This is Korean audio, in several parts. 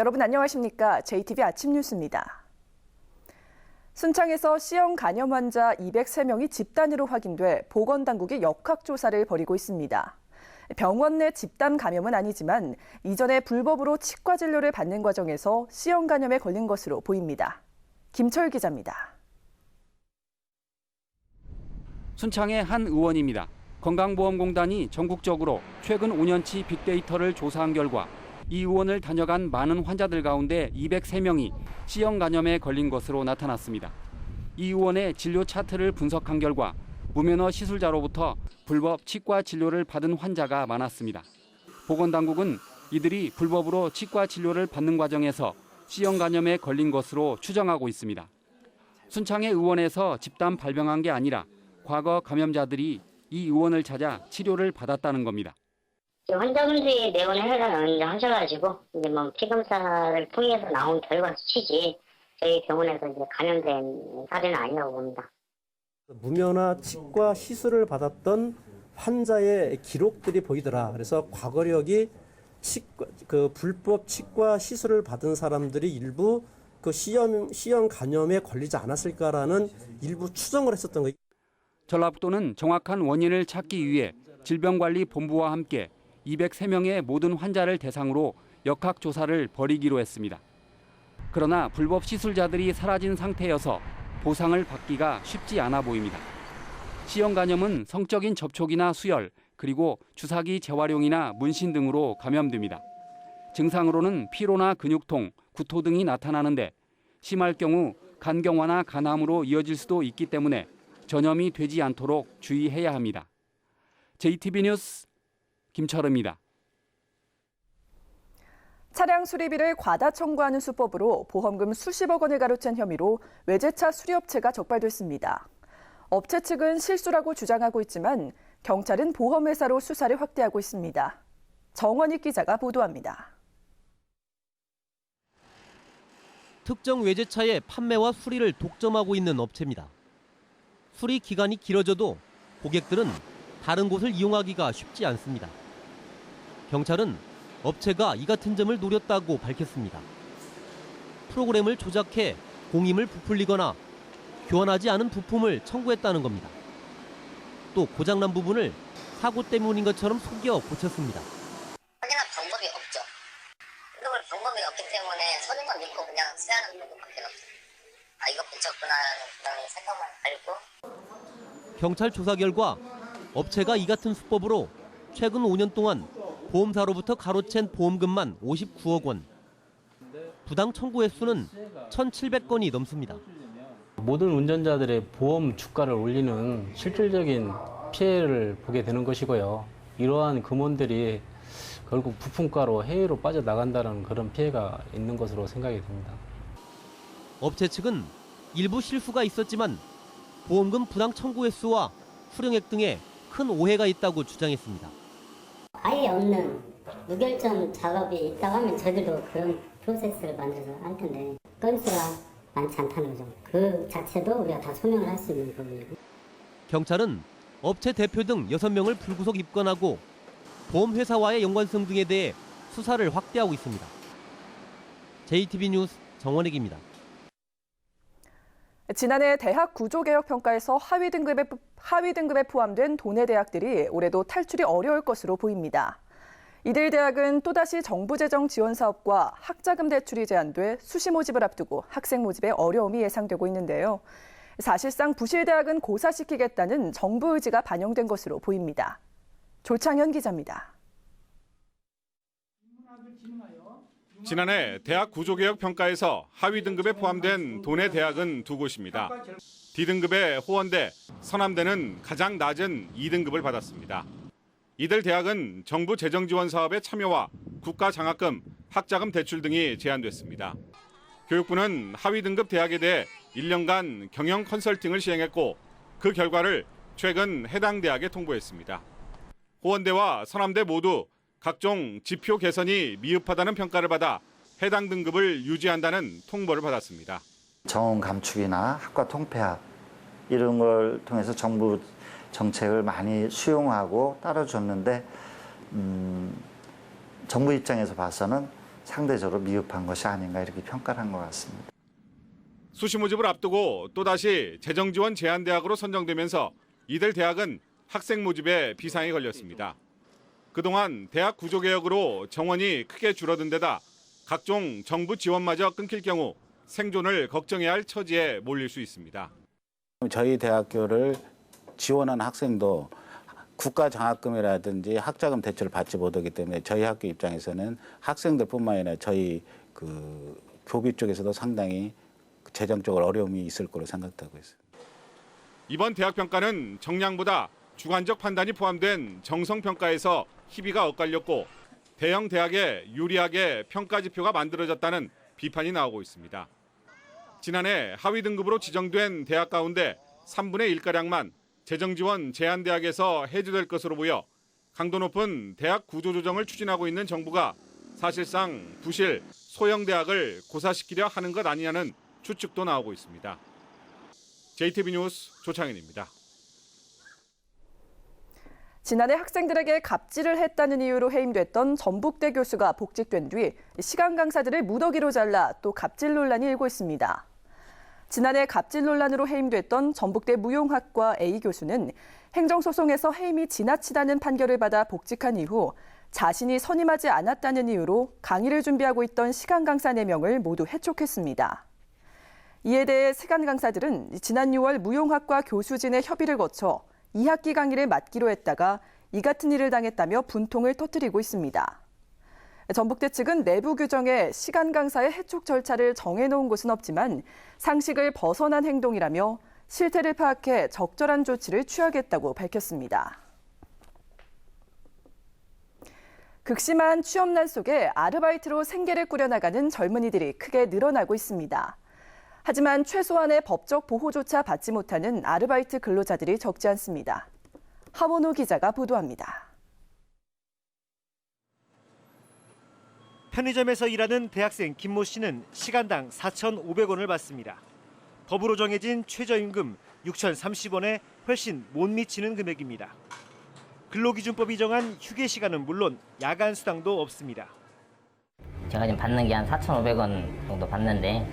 여러분 안녕하십니까? JTV 아침 뉴스입니다. 순창에서 C형 간염 환자 203명이 집단으로 확인돼 보건당국이 역학조사를 벌이고 있습니다. 병원 내 집단 감염은 아니지만 이전에 불법으로 치과 진료를 받는 과정에서 C형 간염에 걸린 것으로 보입니다. 김철 기자입니다. 순창의 한 의원입니다. 건강보험공단이 전국적으로 최근 5년치 빅데이터를 조사한 결과 이 의원을 다녀간 많은 환자들 가운데 203명이 C형 간염에 걸린 것으로 나타났습니다. 이 의원의 진료 차트를 분석한 결과 무면허 시술자로부터 불법 치과 진료를 받은 환자가 많았습니다. 보건당국은 이들이 불법으로 치과 진료를 받는 과정에서 C형 간염에 걸린 것으로 추정하고 있습니다. 순창의 의원에서 집단 발병한 게 아니라 과거 감염자들이 이 의원을 찾아 치료를 받았다는 겁니다. 환자분들이 내원을 하셔가지고 이제 뭐 피검사를 통해서 나온 결과 수치지 저희 병원에서 이제 감염된 사례는 아니라고 봅니다. 무면허 치과 시술을 받았던 환자의 기록들이 보이더라. 그래서 과거력이 불법 치과 시술을 받은 사람들이 일부 그 C형 간염에 걸리지 않았을까라는 일부 추정을 했었던 거예요. 전라북도는 정확한 원인을 찾기 위해 질병관리본부와 함께 203명의 모든 환자를 대상으로 역학조사를 벌이기로 했습니다. 그러나 불법 시술자들이 사라진 상태여서 보상을 받기가 쉽지 않아 보입니다. C형 간염은 성적인 접촉이나 수혈, 그리고 주사기 재활용이나 문신 등으로 감염됩니다. 증상으로는 피로나 근육통, 구토 등이 나타나는데 심할 경우 간경화나 간암으로 이어질 수도 있기 때문에 전염이 되지 않도록 주의해야 합니다. JTB 뉴스 김철우입니다. 차량 수리비를 과다 청구하는 수법으로 보험금 수십억 원을 가로챈 혐의로 외제차 수리업체가 적발됐습니다. 업체 측은 실수라고 주장하고 있지만 경찰은 보험회사로 수사를 확대하고 있습니다. 정원익 기자가 보도합니다. 특정 외제차의 판매와 수리를 독점하고 있는 업체입니다. 수리 기간이 길어져도 고객들은 다른 곳을 이용하기가 쉽지 않습니다. 경찰은 업체가 이 같은 점을 노렸다고 밝혔습니다. 프로그램을 조작해 공임을 부풀리거나 교환하지 않은 부품을 청구했다는 겁니다. 또 고장난 부분을 사고 때문인 것처럼 속여 고쳤습니다. 확인할 방법이 없죠. 그런 방법이 없기 때문에 서류만 믿고 그냥 수리하는 방법밖에 없어요. 이거 고쳤구나라는 생각만 알고. 경찰 조사 결과 업체가 이 같은 수법으로 최근 5년 동안 보험사로부터 가로챈 보험금만 59억 원. 부당 청구 횟수는 1,700건이 넘습니다. 모든 운전자들의 보험 주가를 올리는 실질적인 피해를 보게 되는 것이고요. 이러한 금원들이 결국 부품가로 해외로 빠져나간다는 그런 피해가 있는 것으로 생각이 됩니다. 업체 측은 일부 실수가 있었지만 보험금 부당 청구 횟수와 수령액 등에 큰 오해가 있다고 주장했습니다. 아예 없는 무결점 작업이 있다고 하면 저희들도 그런 프로세스를 만들어서 할 텐데 건수가 많지 않다는 거죠. 그 자체도 우리가 다 소명을 할 수 있는 부분이고. 경찰은 업체 대표 등 6명을 불구속 입건하고 보험회사와의 연관성 등에 대해 수사를 확대하고 있습니다. JTB 뉴스 정원익입니다. 지난해 대학 구조개혁 평가에서 하위 등급에 포함된 도내 대학들이 올해도 탈출이 어려울 것으로 보입니다. 이들 대학은 또다시 정부 재정 지원 사업과 학자금 대출이 제한돼 수시 모집을 앞두고 학생 모집에 어려움이 예상되고 있는데요. 사실상 부실대학은 고사시키겠다는 정부 의지가 반영된 것으로 보입니다. 조창현 기자입니다. 지난해 대학 구조개혁 평가에서 하위 등급에 포함된 도내 대학은 두 곳입니다. D등급의 호원대, 서남대는 가장 낮은 2등급을 받았습니다. 이들 대학은 정부 재정 지원 사업의 참여와 국가 장학금, 학자금 대출 등이 제한됐습니다. 교육부는 하위 등급 대학에 대해 1년간 경영 컨설팅을 시행했고 그 결과를 최근 해당 대학에 통보했습니다. 호원대와 서남대 모두 각종 지표 개선이 미흡하다는 평가를 받아 해당 등급을 유지한다는 통보를 받았습니다. 정원 감축이나 학과 통폐합 이런 걸 통해서 정부 정책을 많이 수용하고 따라줬는데 정부 입장에서 봐서는 상대적으로 미흡한 것이 아닌가 이렇게 평가를 한 것 같습니다. 수시 모집을 앞두고 또다시 재정지원 제한대학으로 선정되면서 이들 대학은 학생 모집에 비상이 걸렸습니다. 그동안 대학 구조개혁으로 정원이 크게 줄어든 데다 각종 정부 지원마저 끊길 경우 생존을 걱정해야 할 처지에 몰릴 수 있습니다. 저희 대학교를 지원한 학생도 국가장학금이라든지 학자금 대출을 받지 못하기 때문에 저희 학교 입장에서는 학생들뿐만 아니라 저희 교비 쪽에서도 상당히 재정적으로 어려움이 있을 거로 생각하고 있습니다. 이번 대학평가는 정량보다 주관적 판단이 포함된 정성평가에서 희비가 엇갈렸고 대형 대학에 유리하게 평가 지표가 만들어졌다는 비판이 나오고 있습니다. 지난해 하위 등급으로 지정된 대학 가운데 3분의 1가량만 재정지원 제한대학에서 해제될 것으로 보여 강도 높은 대학 구조조정을 추진하고 있는 정부가 사실상 부실, 소형 대학을 고사시키려 하는 것 아니냐는 추측도 나오고 있습니다. JTB 뉴스 조창현입니다. 지난해 학생들에게 갑질을 했다는 이유로 해임됐던 전북대 교수가 복직된 뒤 시간 강사들을 무더기로 잘라 또 갑질 논란이 일고 있습니다. 지난해 갑질 논란으로 해임됐던 전북대 무용학과 A 교수는 행정소송에서 해임이 지나치다는 판결을 받아 복직한 이후 자신이 선임하지 않았다는 이유로 강의를 준비하고 있던 시간 강사 4명을 모두 해촉했습니다. 이에 대해 시간 강사들은 지난 6월 무용학과 교수진의 협의를 거쳐 2학기 강의를 맡기로 했다가 이 같은 일을 당했다며 분통을 터뜨리고 있습니다. 전북대 측은 내부 규정에 시간 강사의 해촉 절차를 정해놓은 곳은 없지만 상식을 벗어난 행동이라며 실태를 파악해 적절한 조치를 취하겠다고 밝혔습니다. 극심한 취업난 속에 아르바이트로 생계를 꾸려나가는 젊은이들이 크게 늘어나고 있습니다. 하지만 최소한의 법적 보호조차 받지 못하는 아르바이트 근로자들이 적지 않습니다. 하원우 기자가 보도합니다. 편의점에서 일하는 대학생 김모 씨는 시간당 4,500원을 받습니다. 법으로 정해진 최저임금 6,030원에 훨씬 못 미치는 금액입니다. 근로기준법이 정한 휴게 시간은 물론 야간 수당도 없습니다. 제가 지금 받는 게 한 4,500원 정도 받는데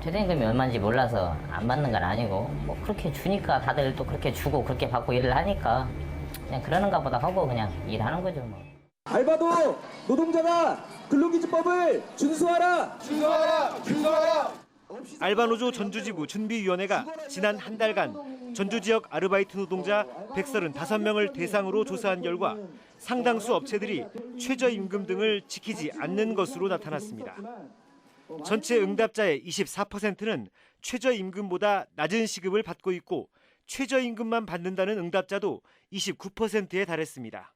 최저임금이 얼마인지 몰라서 안 받는 건 아니고 뭐 그렇게 주니까 다들 또 그렇게 주고 그렇게 받고 일을 하니까 그냥 그러는가 보다 하고 그냥 일하는 거죠 뭐. 알바도 노동자가 근로기준법을 준수하라! 준수하라! 준수하라! 알바노조 전주지부 준비위원회가 지난 한 달간 전주 지역 아르바이트 노동자 135명을 대상으로 조사한 결과 상당수 업체들이 최저임금 등을 지키지 않는 것으로 나타났습니다. 전체 응답자의 24%는 최저임금보다 낮은 시급을 받고 있고 최저임금만 받는다는 응답자도 29%에 달했습니다.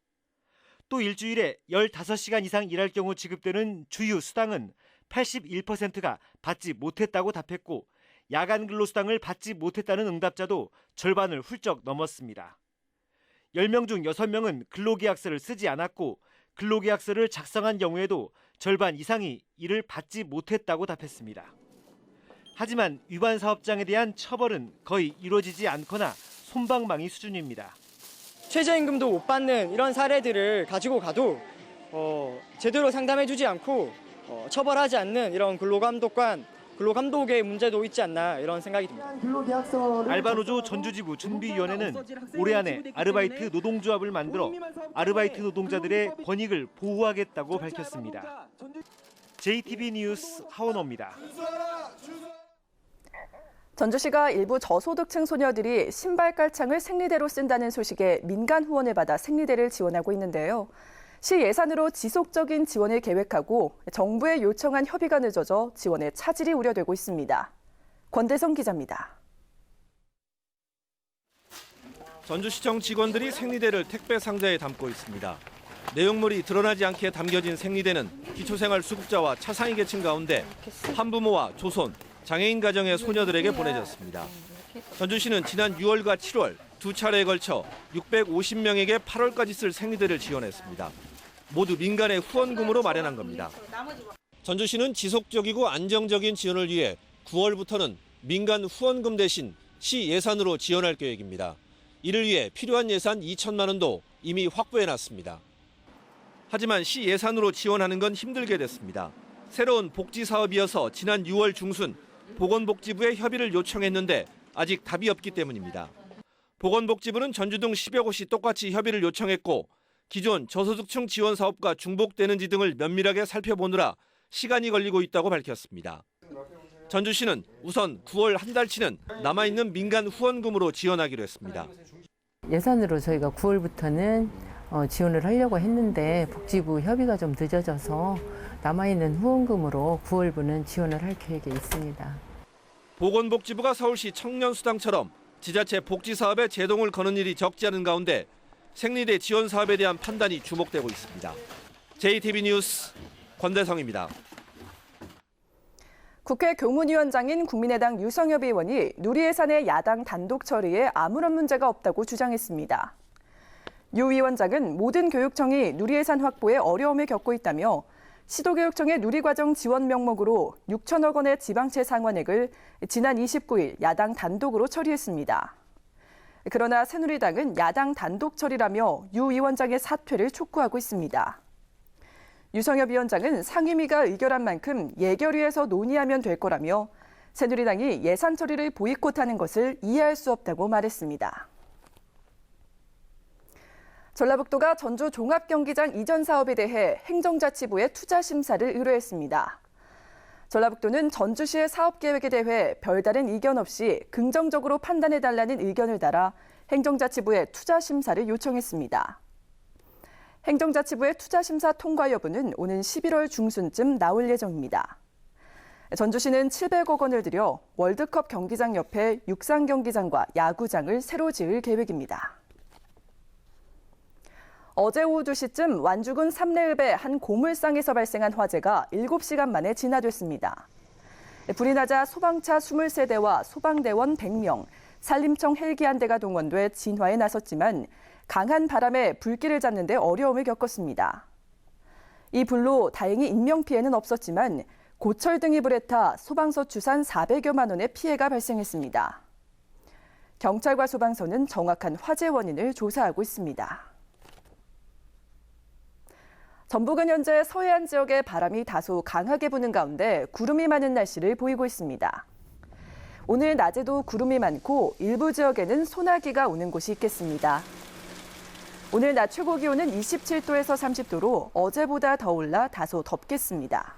또 일주일에 15시간 이상 일할 경우 지급되는 주휴 수당은 81%가 받지 못했다고 답했고 야간 근로수당을 받지 못했다는 응답자도 절반을 훌쩍 넘었습니다. 10명 중 6명은 근로계약서를 쓰지 않았고 근로계약서를 작성한 경우에도 절반 이상이 이를 받지 못했다고 답했습니다. 하지만 위반 사업장에 대한 처벌은 거의 이루어지지 않거나 솜방망이 수준입니다. 최저임금도 못 받는 이런 사례들을 가지고 가도 제대로 상담해주지 않고 처벌하지 않는 이런 근로감독의 문제도 있지 않나 이런 생각이 듭니다. 알바노조 전주지부 준비위원회는 올해 안에 아르바이트 노동조합을 만들어 아르바이트 노동자들의 권익을 보호하겠다고 밝혔습니다. JTB 뉴스 하원호입니다. 전주시가 일부 저소득층 소녀들이 신발 깔창을 생리대로 쓴다는 소식에 민간 후원을 받아 생리대를 지원하고 있는데요. 시 예산으로 지속적인 지원을 계획하고 정부에 요청한 협의가 늦어져 지원의 차질이 우려되고 있습니다. 권대성 기자입니다. 전주시청 직원들이 생리대를 택배 상자에 담고 있습니다. 내용물이 드러나지 않게 담겨진 생리대는 기초생활수급자와 차상위 계층 가운데 한부모와 조손, 장애인 가정의 소녀들에게 보내졌습니다. 전주시는 지난 6월과 7월 두 차례에 걸쳐 650명에게 8월까지 쓸 생리대를 지원했습니다. 모두 민간의 후원금으로 마련한 겁니다. 전주시는 지속적이고 안정적인 지원을 위해 9월부터는 민간 후원금 대신 시 예산으로 지원할 계획입니다. 이를 위해 필요한 예산 2천만 원도 이미 확보해놨습니다. 하지만 시 예산으로 지원하는 건 힘들게 됐습니다. 새로운 복지 사업이어서 지난 6월 중순 보건복지부에 협의를 요청했는데 아직 답이 없기 때문입니다. 보건복지부는 전주 등 10여 곳이 똑같이 협의를 요청했고 기존 저소득층 지원 사업과 중복되는지 등을 면밀하게 살펴보느라 시간이 걸리고 있다고 밝혔습니다. 전주시는 우선 9월 한 달치는 남아있는 민간 후원금으로 지원하기로 했습니다. 예산으로 저희가 9월부터는 지원을 하려고 했는데 복지부 협의가 좀 늦어져서 남아있는 후원금으로 9월분은 지원을 할 계획에 있습니다. 보건복지부가 서울시 청년수당처럼 지자체 복지사업에 제동을 거는 일이 적지 않은 가운데 생리대 지원 사업에 대한 판단이 주목되고 있습니다. JTB 뉴스 권대성입니다. 국회 교문위원장인 국민의당 유성엽 의원이 누리예산의 야당 단독 처리에 아무런 문제가 없다고 주장했습니다. 유 위원장은 모든 교육청이 누리예산 확보에 어려움을 겪고 있다며 시도교육청의 누리과정 지원 명목으로 6천억 원의 지방채 상환액을 지난 29일 야당 단독으로 처리했습니다. 그러나 새누리당은 야당 단독 처리라며 유 위원장의 사퇴를 촉구하고 있습니다. 유성엽 위원장은 상임위가 의결한 만큼 예결위에서 논의하면 될 거라며 새누리당이 예산 처리를 보이콧하는 것을 이해할 수 없다고 말했습니다. 전라북도가 전주 종합경기장 이전 사업에 대해 행정자치부에 투자 심사를 의뢰했습니다. 전라북도는 전주시의 사업 계획에 대해 별다른 이견 없이 긍정적으로 판단해달라는 의견을 달아 행정자치부에 투자 심사를 요청했습니다. 행정자치부의 투자심사 통과 여부는 오는 11월 중순쯤 나올 예정입니다. 전주시는 700억 원을 들여 월드컵 경기장 옆에 육상 경기장과 야구장을 새로 지을 계획입니다. 어제 오후 2시쯤 완주군 삼례읍의 한 고물상에서 발생한 화재가 7시간 만에 진화됐습니다. 불이 나자 소방차 23대와 소방대원 100명, 산림청 헬기 한 대가 동원돼 진화에 나섰지만 강한 바람에 불길을 잡는 데 어려움을 겪었습니다. 이 불로 다행히 인명피해는 없었지만 고철 등이 불에 타 소방서 추산 400여만 원의 피해가 발생했습니다. 경찰과 소방서는 정확한 화재 원인을 조사하고 있습니다. 전북은 현재 서해안 지역에 바람이 다소 강하게 부는 가운데 구름이 많은 날씨를 보이고 있습니다. 오늘 낮에도 구름이 많고 일부 지역에는 소나기가 오는 곳이 있겠습니다. 오늘 낮 최고 기온은 27도에서 30도로 어제보다 더 올라 다소 덥겠습니다.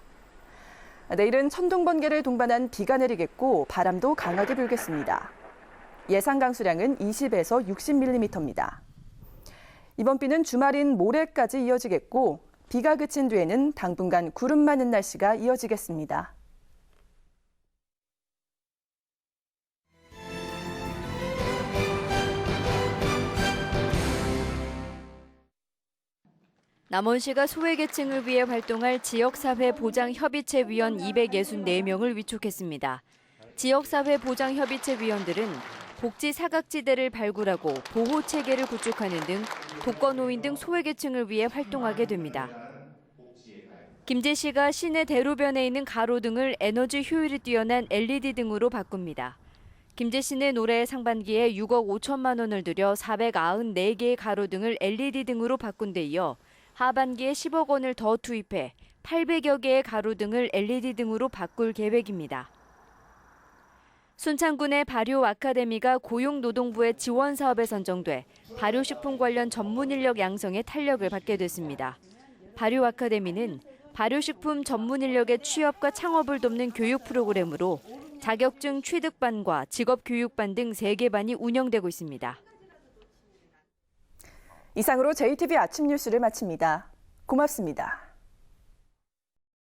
내일은 천둥 번개를 동반한 비가 내리겠고 바람도 강하게 불겠습니다. 예상 강수량은 20에서 60mm입니다. 이번 비는 주말인 모레까지 이어지겠고 비가 그친 뒤에는 당분간 구름 많은 날씨가 이어지겠습니다. 남원시가 소외계층을 위해 활동할 지역사회 보장협의체 위원 264명을 위촉했습니다. 지역사회 보장협의체 위원들은 복지 사각지대를 발굴하고 보호체계를 구축하는 등 독거노인 등 소외계층을 위해 활동하게 됩니다. 김제시가 시내 대로변에 있는 가로등을 에너지 효율이 뛰어난 LED 등으로 바꿉니다. 김제시는 올해 상반기에 6억 5천만 원을 들여 494개의 가로등을 LED 등으로 바꾼 데 이어 하반기에 10억 원을 더 투입해 800여 개의 가로등을 LED 등으로 바꿀 계획입니다. 순창군의 발효 아카데미가 고용노동부의 지원 사업에 선정돼 발효식품 관련 전문 인력 양성에 탄력을 받게 됐습니다. 발효 아카데미는 발효식품 전문 인력의 취업과 창업을 돕는 교육 프로그램으로 자격증 취득반과 직업교육반 등 3개 반이 운영되고 있습니다. 이상으로 JTB 아침 뉴스를 마칩니다. 고맙습니다.